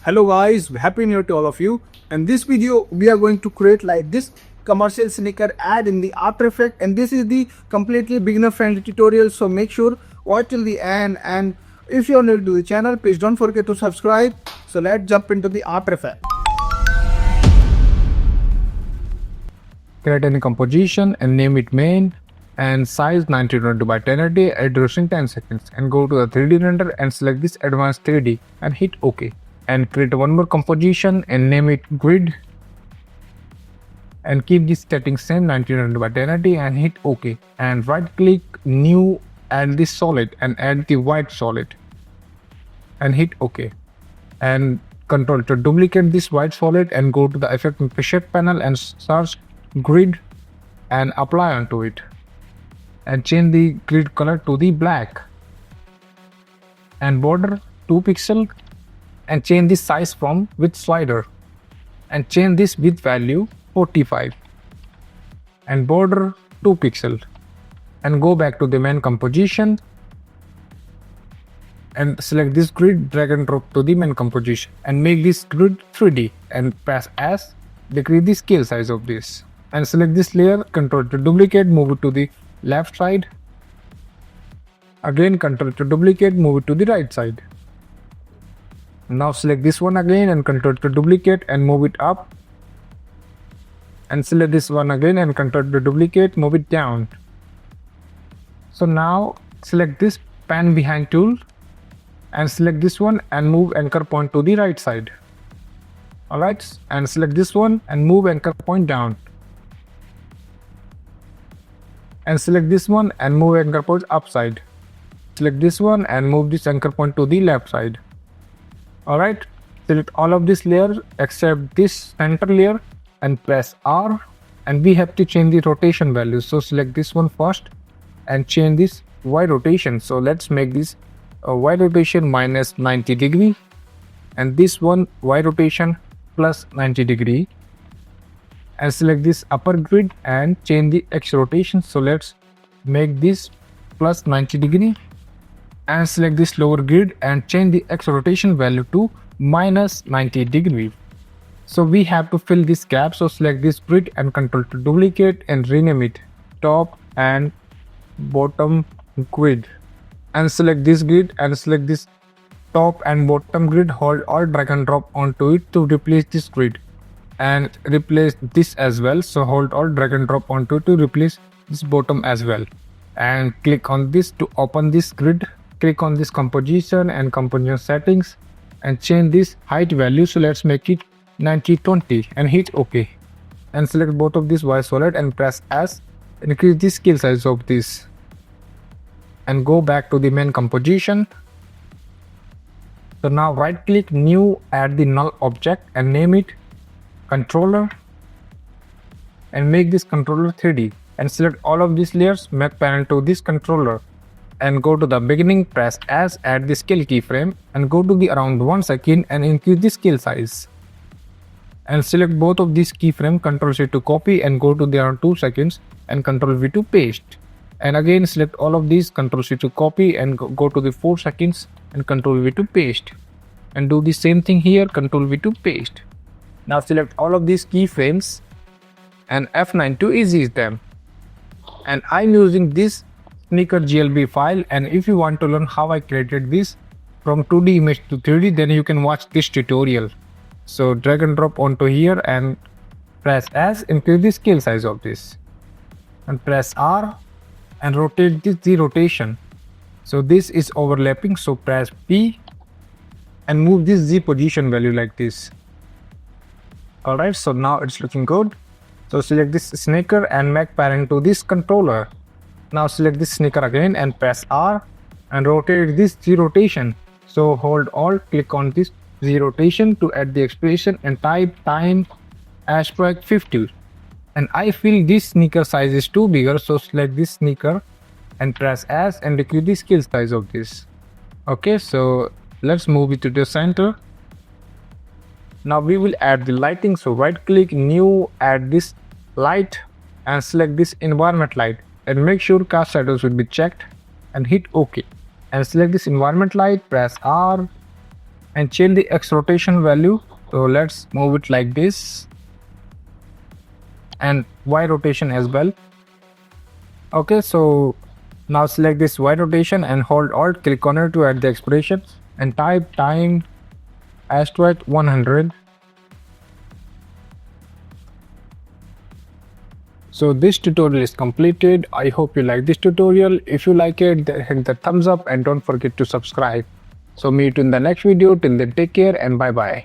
Hello guys, happy new year to all of you. In this video we are going to create like this commercial sneaker ad in the After Effects, and this is the completely beginner friendly tutorial, so make sure watch till the end. And if you are new to the channel, please don't forget to subscribe. So let's jump into the After Effects. Create any composition and name it main and size 1920 by 1080 at duration 10 seconds, and go to the 3D render and select this advanced 3D and hit OK. And create one more composition and name it grid and keep this setting same 1920 by 1080 and hit OK. And right click new, add this solid and add the white solid and hit OK. And control to duplicate this white solid and go to the effect and preset panel and search grid and apply onto it and change the grid color to the black and border 2 pixel and change the size from width slider and change this width value 45 and border 2 pixel and go back to the main composition and select this grid, drag and drop to the main composition and make this grid 3D and press S, decrease the scale size of this and select this layer, control to duplicate, move it to the left side, again control to duplicate, move it to the right side. Now select this one again and control to duplicate and move it up, and select this one again and control to duplicate, move it down. So now select this pan behind tool and select this one and move anchor point to the right side. Alright, and select this one and move anchor point down. And select this one and move anchor point upside. Select this one and move this anchor point to the left side. Alright, select all of this layer except this center layer and press R, and we have to change the rotation value. So select this one first and change this Y rotation. So let's make this Y rotation minus 90 degree and this one Y rotation plus 90 degree, and select this upper grid and change the X rotation. So let's make this plus 90 degree and select this lower grid and change the X rotation value to minus 90 degree. So we have to fill this gap, so select this grid and control to duplicate and rename it top and bottom grid, and select this grid and select this top and bottom grid, hold Alt drag and drop onto it to replace this grid and replace this as well. So hold Alt drag and drop onto it to replace this bottom as well, and click on this to open this grid. Click on this composition and composition settings and change this height value. So let's make it 9020 and hit OK, and select both of these Y solid and press S, increase the scale size of this and go back to the main composition. So now right click new, add the null object and name it controller and make this controller 3D, and select all of these layers, make parent to this controller and go to the beginning, press S, add the scale keyframe and go to the around 1 second and increase the scale size, and select both of these keyframe, Ctrl C to copy and go to the around 2 seconds and Ctrl V to paste, and again select all of these, Ctrl C to copy and go to the 4 seconds and Ctrl V to paste, and do the same thing here, Ctrl V to paste. Now select all of these keyframes and F9 to ease them, and I'm using this sneaker GLB file, and if you want to learn how I created this from 2D image to 3D, then you can watch this tutorial. So drag and drop onto here and press S, increase the scale size of this and press R and rotate this Z rotation. So this is overlapping, so press P and move this Z position value like this. Alright, so now it's looking good. So select this sneaker and make parent to this controller. Now select this sneaker again and press R and rotate this Z rotation. So hold Alt, click on this Z rotation to add the expression and type time aspect 50. And I feel this sneaker size is too bigger, so select this sneaker and press S and decrease the scale size of this. Okay, so let's move it to the center. Now we will add the lighting, so right click new, add this light and select this environment light and make sure cast shadows will be checked and hit OK, and select this environment light, press R and change the X rotation value. So let's move it like this, and Y rotation as well. Okay, so now select this Y rotation and hold Alt, click on it to add the expression and type time * 100. So this tutorial is completed. I hope you like this tutorial. If you like it, then hit the thumbs up and don't forget to subscribe. So meet you in the next video. Till then, take care and bye bye.